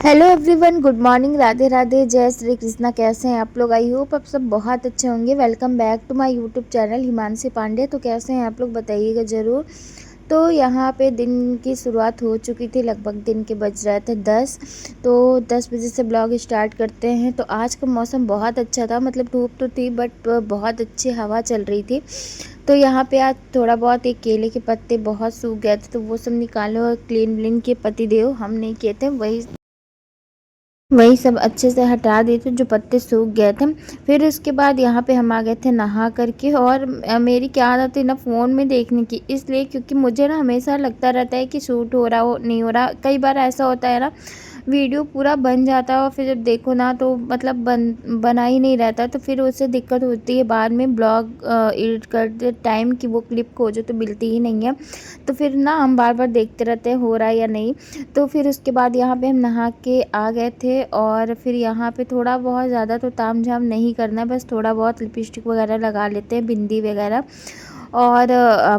Hello everyone, good morning, Radhe Radhe, जय श्री कृष्णा। कैसे हैं आप लोग? आई होप आप सब बहुत अच्छे होंगे। Welcome back to my YouTube channel Himanshi Pandey. तो कैसे हैं आप लोग, बताइएगा ज़रूर। तो यहाँ पे दिन की शुरुआत हो चुकी थी, लगभग दिन के बज रहे थे 10। तो 10 बजे से ब्लॉग स्टार्ट करते हैं। तो आज का मौसम बहुत अच्छा था, मतलब धूप तो थी बट बहुत अच्छी हवा चल रही थी। तो यहाँ पे आज थोड़ा बहुत एक केले के पत्ते बहुत सूख गए थे, तो वो सब निकाले और क्लीन व्लीन के पति देव हम नहीं किए थे, वही सब अच्छे से हटा दिए थे जो पत्ते सूख गए थे। फिर उसके बाद यहाँ पे हम आ गए थे नहा करके। और मेरी क्या आदत है ना फ़ोन में देखने की, इसलिए क्योंकि मुझे ना हमेशा लगता रहता है कि शूट हो रहा हो नहीं हो रहा। कई बार ऐसा होता है ना, वीडियो पूरा बन जाता है और फिर जब देखो ना तो मतलब बना ही नहीं रहता। तो फिर उससे दिक्कत होती है बाद में ब्लॉग एडिट करते टाइम की वो क्लिप खोजो तो मिलती ही नहीं है। तो फिर ना हम बार बार देखते रहते हैं हो रहा है या नहीं। तो फिर उसके बाद यहाँ पे हम नहा के आ गए थे। और फिर यहाँ पे थोड़ा बहुत ज़्यादा तो तामझाम नहीं करना है, बस थोड़ा बहुत लिपस्टिक वगैरह लगा लेते हैं, बिंदी वगैरह। और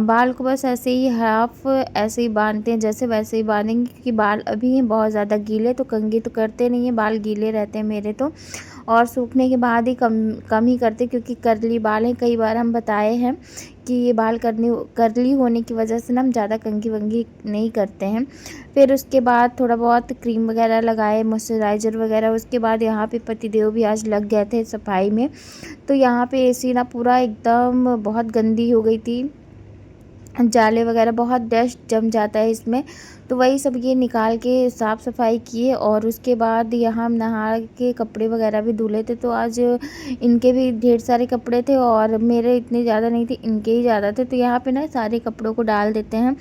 बाल को बस ऐसे ही हाफ ऐसे ही बांधते हैं, जैसे वैसे ही बांधेंगे, क्योंकि बाल अभी हैं बहुत ज़्यादा गीले। तो कंघी तो करते नहीं हैं, बाल गीले रहते हैं मेरे तो। और सूखने के बाद ही कम कम ही करते, क्योंकि कर्ली बाल हैं। कई बार हम बताए हैं कि ये बाल कर्ली होने की वजह से ना हम ज़्यादा कंघी वंघी नहीं करते हैं। फिर उसके बाद थोड़ा बहुत क्रीम वगैरह लगाए, मॉइस्चराइज़र वगैरह। उसके बाद यहाँ पे पतिदेव भी आज लग गए थे सफाई में। तो यहाँ पे एसी ना पूरा एकदम बहुत गंदी हो गई थी, जाले वगैरह, बहुत डस्ट जम जाता है इसमें। तो वही सब ये निकाल के साफ़ सफाई किए। और उसके बाद यहाँ हम नहा के कपड़े वगैरह भी धुले थे। तो आज इनके भी ढेर सारे कपड़े थे और मेरे इतने ज़्यादा नहीं थे, इनके ही ज़्यादा थे। तो यहाँ पे ना सारे कपड़ों को डाल देते हैं।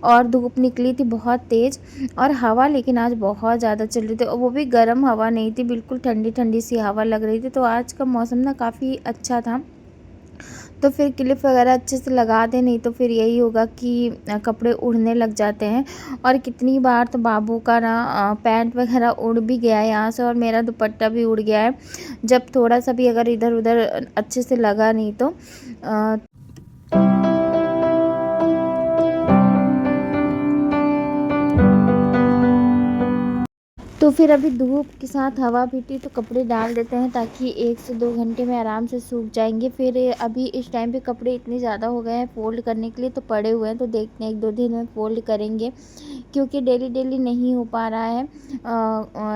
और धूप निकली थी बहुत तेज़, और हवा लेकिन आज बहुत ज़्यादा चल रही थी, और वो भी गर्म हवा नहीं थी, बिल्कुल ठंडी ठंडी सी हवा लग रही थी। तो आज का मौसम ना काफ़ी अच्छा था। तो फिर क्लिप वगैरह अच्छे से लगा दें, नहीं तो फिर यही होगा कि कपड़े उड़ने लग जाते हैं। और कितनी बार तो बाबू का ना पैंट वगैरह उड़ भी गया है यहाँ से, और मेरा दुपट्टा भी उड़ गया है, जब थोड़ा सा भी अगर इधर उधर अच्छे से लगा नहीं तो। तो फिर अभी धूप के साथ हवा भी थी, तो कपड़े डाल देते हैं ताकि 1 से 2 घंटे में आराम से सूख जाएंगे। फिर अभी इस टाइम पे कपड़े इतने ज़्यादा हो गए हैं फ़ोल्ड करने के लिए, तो पड़े हुए हैं, तो देखते हैं 1-2 दिन में फ़ोल्ड करेंगे, क्योंकि डेली डेली नहीं हो पा रहा है।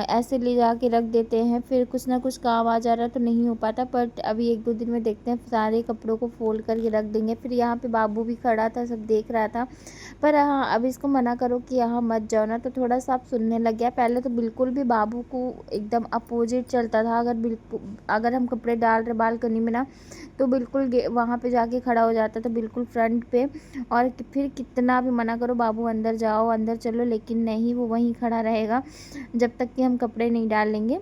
ऐसे ले जा के रख देते हैं, फिर कुछ ना कुछ काम आ जा रहा है तो नहीं हो पाता। बट अभी 1-2 दिन में देखते हैं, सारे कपड़ों को फ़ोल्ड करके रख देंगे। फिर यहाँ पे बाबू भी खड़ा था, सब देख रहा था। पर हाँ, अब इसको मना करो कि यहाँ मत जाओ ना, तो थोड़ा सा अब सुनने लग गया। पहले तो बिल्कुल भी बाबू को एकदम अपोजिट चलता था। अगर हम कपड़े डाल रहे बालकनी में ना, तो बिल्कुल वहाँ पे जाके खड़ा हो जाता था, बिल्कुल फ्रंट पे। और फिर कितना भी मना करो, बाबू अंदर जाओ अंदर चलो, लेकिन नहीं, वो वहीं खड़ा रहेगा जब तक कि हम कपड़े नहीं डाल लेंगे।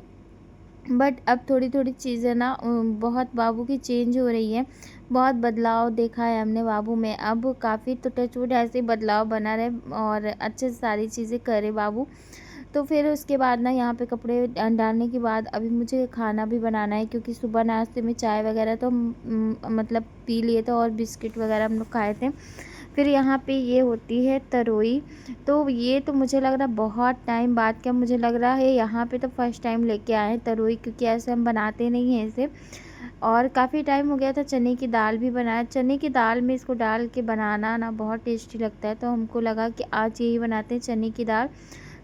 बट अब थोड़ी थोड़ी चीज़ें ना बहुत बाबू की चेंज हो रही है। बहुत बदलाव देखा है हमने बाबू में, अब काफ़ी तो टचवुड ऐसे ही बदलाव बना रहे और अच्छे से सारी चीज़ें करे बाबू। तो फिर उसके बाद ना यहाँ पे कपड़े डालने के बाद अभी मुझे खाना भी बनाना है, क्योंकि सुबह नाश्ते में चाय वगैरह तो मतलब पी लिए थे, और बिस्किट वगैरह हम लोग खाए थे। फिर यहाँ पे ये होती है तरोई। तो ये तो मुझे लग रहा बहुत टाइम बाद, क्या मुझे लग रहा है यहाँ पे तो फर्स्ट टाइम लेके आए हैं तरोई, क्योंकि ऐसे हम बनाते नहीं हैं इसे। और काफ़ी टाइम हो गया था। चने की दाल भी बनाया, चने की दाल में इसको डाल के बनाना ना बहुत टेस्टी लगता है, तो हमको लगा कि आज यही बनाते हैं चने की दाल।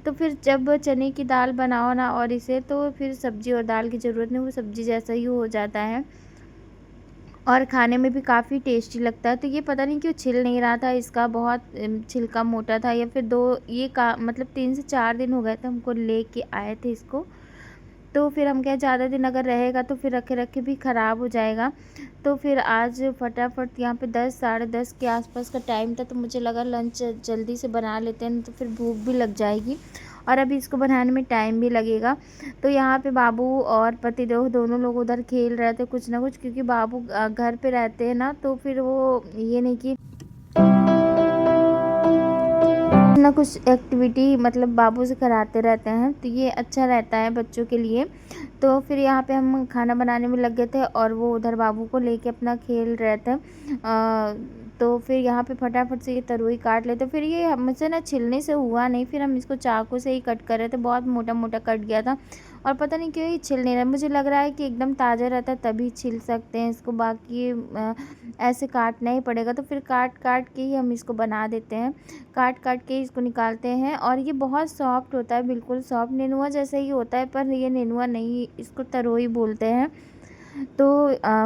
तो फिर जब चने की दाल बनाओ ना और इसे, तो फिर सब्ज़ी और दाल की ज़रूरत नहीं, वो सब्ज़ी जैसा ही हो जाता है, और खाने में भी काफ़ी टेस्टी लगता है। तो ये पता नहीं क्यों छिल नहीं रहा था, इसका बहुत छिलका मोटा था, या फिर दो ये का मतलब 3 से 4 दिन हो गए थे हमको लेके आए थे इसको। तो फिर हम क्या, ज़्यादा दिन अगर रहेगा तो फिर रखे रखे भी ख़राब हो जाएगा। तो फिर आज फटाफट यहाँ पे 10 साढ़े 10 के आसपास का टाइम था, तो मुझे लगा लंच जल्दी से बना लेते हैं, तो फिर भूख भी लग जाएगी और अभी इसको बनाने में टाइम भी लगेगा। तो यहाँ पे बाबू और पतिदेव दोनों लोग उधर खेल रहे थे कुछ ना कुछ, क्योंकि बाबू घर पे रहते हैं ना, तो फिर वो ये नहीं कि ना कुछ एक्टिविटी मतलब बाबू से कराते रहते हैं, तो ये अच्छा रहता है बच्चों के लिए। तो फिर यहाँ पे हम खाना बनाने में लग गए थे और वो उधर बाबू को लेके अपना खेल रहे थे। तो फिर यहाँ पे फटाफट से ये तरोई काट लेते, फिर ये हमसे ना छिलने से हुआ नहीं, फिर हम इसको चाकू से ही कट कर रहे थे, बहुत मोटा मोटा कट गया था और पता नहीं क्यों ये छिल नहीं रहा। मुझे लग रहा है कि एकदम ताज़ा रहता है तभी छिल सकते हैं इसको, बाकी ऐसे काटना ही पड़ेगा। तो फिर काट काट के ही हम इसको बना देते हैं, काट काट के इसको निकालते हैं और ये बहुत सॉफ्ट होता है, बिल्कुल सॉफ्ट नेनुआ जैसा ही होता है, पर ये नेनुआ नहीं, इसको तरोई बोलते हैं। तो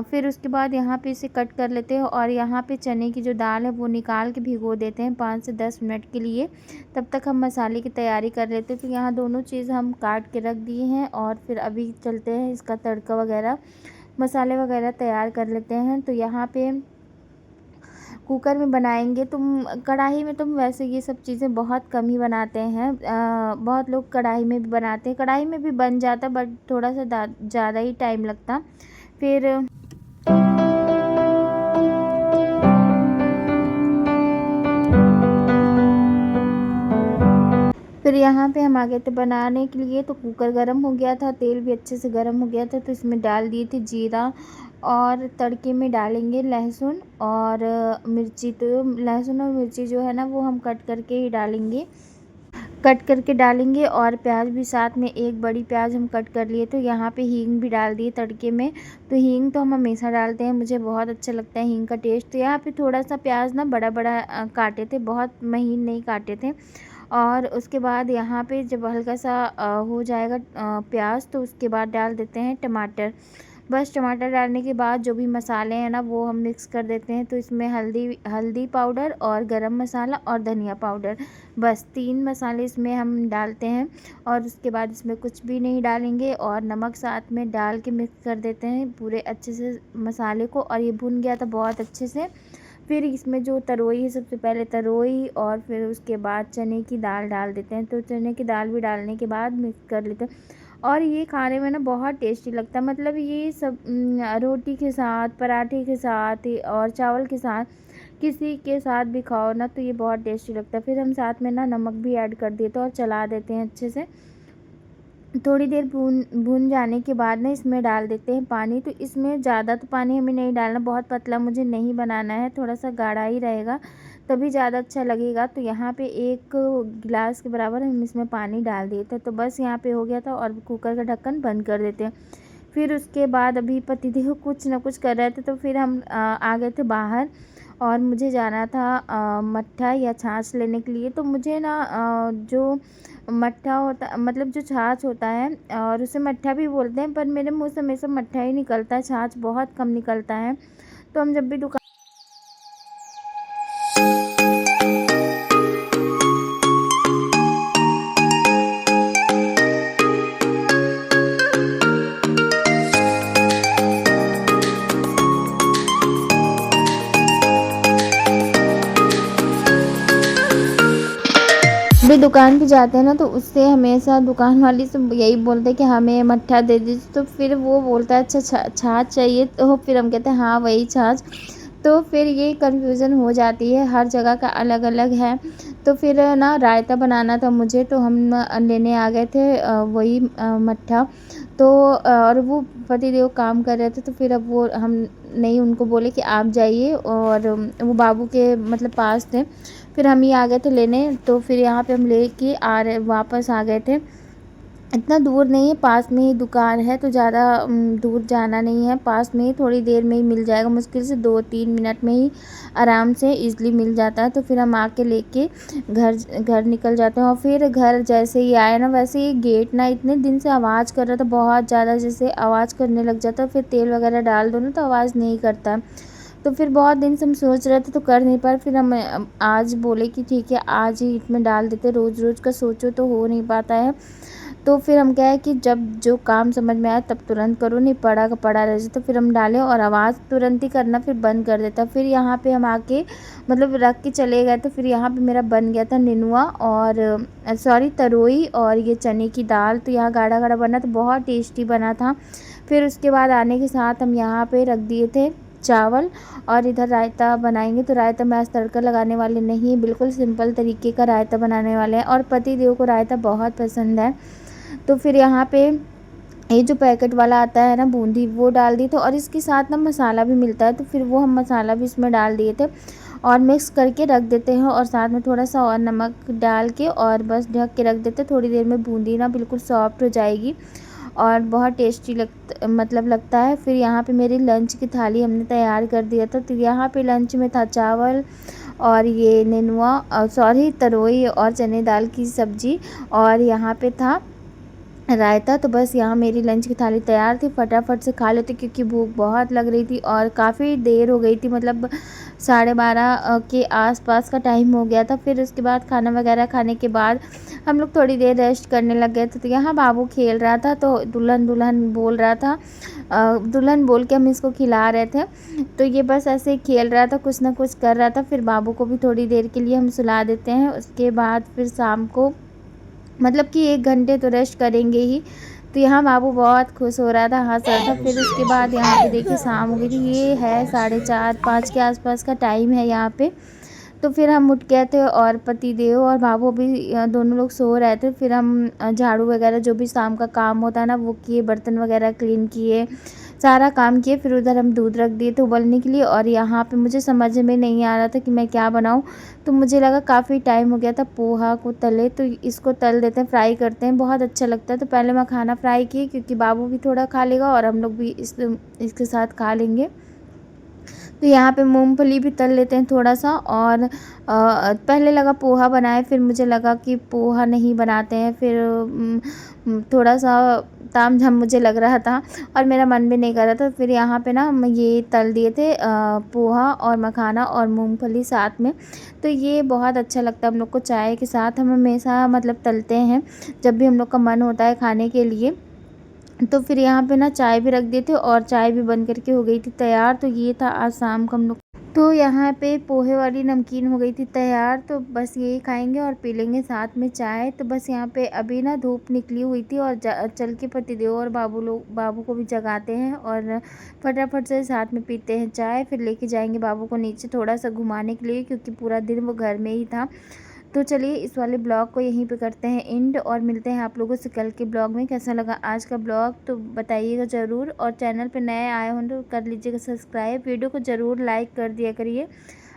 फिर उसके बाद यहाँ पे इसे कट कर लेते हैं और यहाँ पे चने की जो दाल है वो निकाल के भिगो देते हैं 5 से 10 मिनट के लिए। तब तक हम मसाले की तैयारी कर लेते हैं। तो यहाँ दोनों चीज़ हम काट के रख दिए हैं और फिर अभी चलते हैं इसका तड़का वगैरह, मसाले वगैरह तैयार कर लेते हैं। तो यहाँ पे कुकर में बनाएंगे, तुम कढ़ाई में तुम वैसे ये सब चीज़ें बहुत कम ही बनाते हैं। बहुत लोग कढ़ाई में भी बनाते हैं, कढ़ाई में भी बन जाता बट थोड़ा सा ज़्यादा ही टाइम लगता। फिर यहाँ पे हम आ गए थे बनाने के लिए। तो कुकर गर्म हो गया था, तेल भी अच्छे से गर्म हो गया था, तो इसमें डाल दिए थे जीरा और तड़के में डालेंगे लहसुन और मिर्ची। तो लहसुन और मिर्ची जो है ना वो हम कट करके ही डालेंगे, कट करके डालेंगे और प्याज भी साथ में, एक बड़ी प्याज हम कट कर लिए। तो यहाँ पे हींग भी डाल दिए तड़के में। तो हींग तो हम हमेशा डालते हैं, मुझे बहुत अच्छा लगता है हींग का टेस्ट। तो यहाँ पे थोड़ा सा प्याज ना बड़ा बड़ा काटे थे, बहुत महीन नहीं काटे थे। और उसके बाद यहाँ पे जब हल्का सा हो जाएगा प्याज, तो उसके बाद डाल देते हैं टमाटर। बस टमाटर डालने के बाद जो भी मसाले हैं ना वो हम मिक्स कर देते हैं। तो इसमें हल्दी पाउडर और गरम मसाला और धनिया पाउडर, बस 3 मसाले इसमें हम डालते हैं और उसके बाद इसमें कुछ भी नहीं डालेंगे और नमक साथ में डाल के मिक्स कर देते हैं पूरे अच्छे से मसाले को। और ये भुन गया था बहुत अच्छे से। फिर इसमें जो तरोई है, सबसे पहले तरोई और फिर उसके बाद चने की दाल डाल देते हैं। तो चने की दाल भी डालने के बाद मिक्स कर लेते हैं और ये खाने में ना बहुत टेस्टी लगता है। मतलब ये सब रोटी के साथ, पराठे के साथ और चावल के साथ, किसी के साथ भी खाओ ना तो ये बहुत टेस्टी लगता है। फिर हम साथ में ना नमक भी ऐड कर देते हैं और चला देते हैं अच्छे से। थोड़ी देर भून जाने के बाद ना इसमें डाल देते हैं पानी। तो इसमें ज़्यादा तो पानी हमें नहीं डालना, बहुत पतला मुझे नहीं बनाना है, थोड़ा सा गाढ़ा ही रहेगा तभी ज़्यादा अच्छा लगेगा। तो यहाँ पे 1 गिलास के बराबर हम इसमें पानी डाल दिए थे। तो बस यहाँ पे हो गया था और कुकर का ढक्कन बंद कर देते हैं। फिर उसके बाद अभी पतिदेव कुछ ना कुछ कर रहे थे, तो फिर हम आ गए थे बाहर और मुझे जाना था मट्ठा या छाछ लेने के लिए। तो मुझे ना जो मट्ठा होता, मतलब जो छाछ होता है और उसे मट्ठा भी बोलते हैं, पर मेरे मुँह से हमेशा मट्ठा ही निकलता है, छाछ बहुत कम निकलता है। तो हम जब भी दुकान भी दुकान पे जाते हैं ना, तो उससे हमेशा दुकान वाली से यही बोलते हैं कि हमें मट्ठा दे दीजिए। तो फिर वो बोलता है अच्छा छाछ चाहिए, तो फिर हम कहते हैं हाँ वही छाछ। तो फिर ये कन्फ्यूज़न हो जाती है, हर जगह का अलग अलग है। तो फिर ना रायता बनाना था मुझे, तो हम लेने आ गए थे वही मट्ठा। तो और वो पतिदेव काम कर रहे थे, तो फिर अब वो हम नहीं, उनको बोले कि आप जाइए, और वो बाबू के मतलब पास थे, फिर हम ही आ गए थे लेने। तो फिर यहाँ पे हम लेके वापस आ गए थे। इतना दूर नहीं है, पास में ही दुकान है, तो ज़्यादा दूर जाना नहीं है, पास में ही थोड़ी देर में ही मिल जाएगा, मुश्किल से 2-3 मिनट में ही आराम से ईज़िली मिल जाता है। तो फिर हम आके लेके घर निकल जाते हैं। और फिर घर जैसे ही आए ना, वैसे ही गेट ना इतने दिन से आवाज़ कर रहा था बहुत ज़्यादा, जैसे आवाज़ करने लग जाता है, फिर तेल वगैरह डाल दो ना तो आवाज़ नहीं करता। तो फिर बहुत दिन से हम सोच रहे थे तो कर नहीं पाए, फिर हम आज बोले कि ठीक है आज ही इसमें डाल देते, रोज़ रोज़ का सोचो तो हो नहीं पाता है। तो फिर हम क्या है कि जब जो काम समझ में आए तब तुरंत करो, नहीं पड़ा का पड़ा रह जाए तो फिर हम डालें और आवाज़ तुरंत ही करना, फिर बंद कर देता। फिर यहाँ पे हम आके मतलब रख के चले गए, तो फिर यहाँ पे मेरा बन गया था नेनुआ और सॉरी तरोई और ये चने की दाल। तो यहाँ गाढ़ा गाढ़ा बना, तो बहुत टेस्टी बना था। फिर उसके बाद आने के साथ हम यहाँ पे रख दिए थे चावल और इधर रायता बनाएंगे। तो रायता में आज तड़का लगाने वाले नहीं, बिल्कुल सिंपल तरीके का रायता बनाने वाले हैं और पति देव को रायता बहुत पसंद है। तो फिर यहाँ पे ये जो पैकेट वाला आता है ना बूंदी, वो डाल दी। तो और इसके साथ ना मसाला भी मिलता है, तो फिर वो हम मसाला भी इसमें डाल दिए थे और मिक्स करके रख देते हैं और साथ में थोड़ा सा और नमक डाल के और बस ढक के रख देते हैं। थोड़ी देर में बूंदी ना बिल्कुल सॉफ्ट हो जाएगी और बहुत टेस्टी लगता है। फिर यहाँ पे मेरी लंच की थाली हमने तैयार कर दिया था। तो यहाँ पे लंच में था चावल और ये नेनुआ सॉरी तरोई और चने दाल की सब्ज़ी और यहाँ पे था रायता। तो बस यहाँ मेरी लंच की थाली तैयार थी, फटाफट से खा लेते क्योंकि भूख बहुत लग रही थी और काफ़ी देर हो गई थी, मतलब 12:30 के आसपास का टाइम हो गया था। फिर उसके बाद खाना वगैरह खाने के बाद हम लोग थोड़ी देर रेस्ट करने लग गए थे। तो यहाँ बाबू खेल रहा था, तो दुल्हन दुल्हन बोल रहा था, दुल्हन बोल के हम इसको खिला रहे थे। तो ये बस ऐसे ही खेल रहा था, कुछ ना कुछ कर रहा था। फिर बाबू को भी थोड़ी देर के लिए हम सुला देते हैं, उसके बाद फिर शाम को मतलब कि 1 घंटे तो रेस्ट करेंगे ही। तो यहाँ बाबू बहुत खुश हो रहा था, हँस रहा था। फिर उसके बाद यहाँ पे देखिए शाम हो गई थी, ये है 4:30-5 के आसपास का टाइम है यहाँ पे। तो फिर हम उठ गए थे और पति देव और बाबू भी दोनों लोग सो रहे थे। फिर हम झाड़ू वगैरह जो भी शाम का काम होता है ना वो किए, बर्तन वगैरह क्लीन किए, सारा काम किए। फिर उधर हम दूध रख दिए थे उबलने के लिए और यहाँ पे मुझे समझ में नहीं आ रहा था कि मैं क्या बनाऊँ। तो मुझे लगा काफ़ी टाइम हो गया था पोहा को तले, तो इसको तल देते हैं, फ्राई करते हैं, बहुत अच्छा लगता है। तो पहले मैं खाना फ्राई की क्योंकि बाबू भी थोड़ा खा लेगा और हम लोग भी इसके साथ खा लेंगे। तो यहाँ पे मूंगफली भी तल लेते हैं थोड़ा सा और पहले लगा पोहा बनाए, फिर मुझे लगा कि पोहा नहीं बनाते हैं। फिर थोड़ा सा तामझाम मुझे लग रहा था और मेरा मन भी नहीं कर रहा था। फिर यहाँ पे ना हम ये तल दिए थे पोहा और मखाना और मूंगफली साथ में। तो ये बहुत अच्छा लगता है हम लोग को चाय के साथ, हम हमेशा मतलब तलते हैं जब भी हम लोग का मन होता है खाने के लिए। तो फिर यहाँ पे ना चाय भी रख दिए थे और चाय भी बन करके हो गई थी तैयार। तो ये था आज शाम का हम लोग। तो यहाँ पे पोहे वाली नमकीन हो गई थी तैयार, तो बस यही खाएंगे और पी लेंगे साथ में चाय। तो बस यहाँ पे अभी ना धूप निकली हुई थी और चल के पतिदेव और बाबू को भी जगाते हैं और फटाफट से साथ में पीते हैं चाय। फिर लेके जाएंगे बाबू को नीचे थोड़ा सा घुमाने के लिए क्योंकि पूरा दिन वो घर में ही था। तो चलिए इस वाले ब्लॉग को यहीं पे करते हैं एंड और मिलते हैं आप लोगों से कल के ब्लॉग में। कैसा लगा आज का ब्लॉग तो बताइएगा ज़रूर और चैनल पे नए आए हों तो कर लीजिएगा सब्सक्राइब, वीडियो को ज़रूर लाइक कर दिया करिए,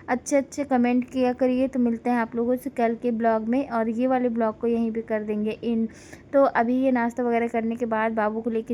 अच्छे अच्छे कमेंट किया करिए। तो मिलते हैं आप लोगों से कल के ब्लॉग में और ये वाले ब्लॉग को यहीं पर कर देंगे एंड। तो अभी ये नाश्ता वगैरह करने के बाद बाबू को लेके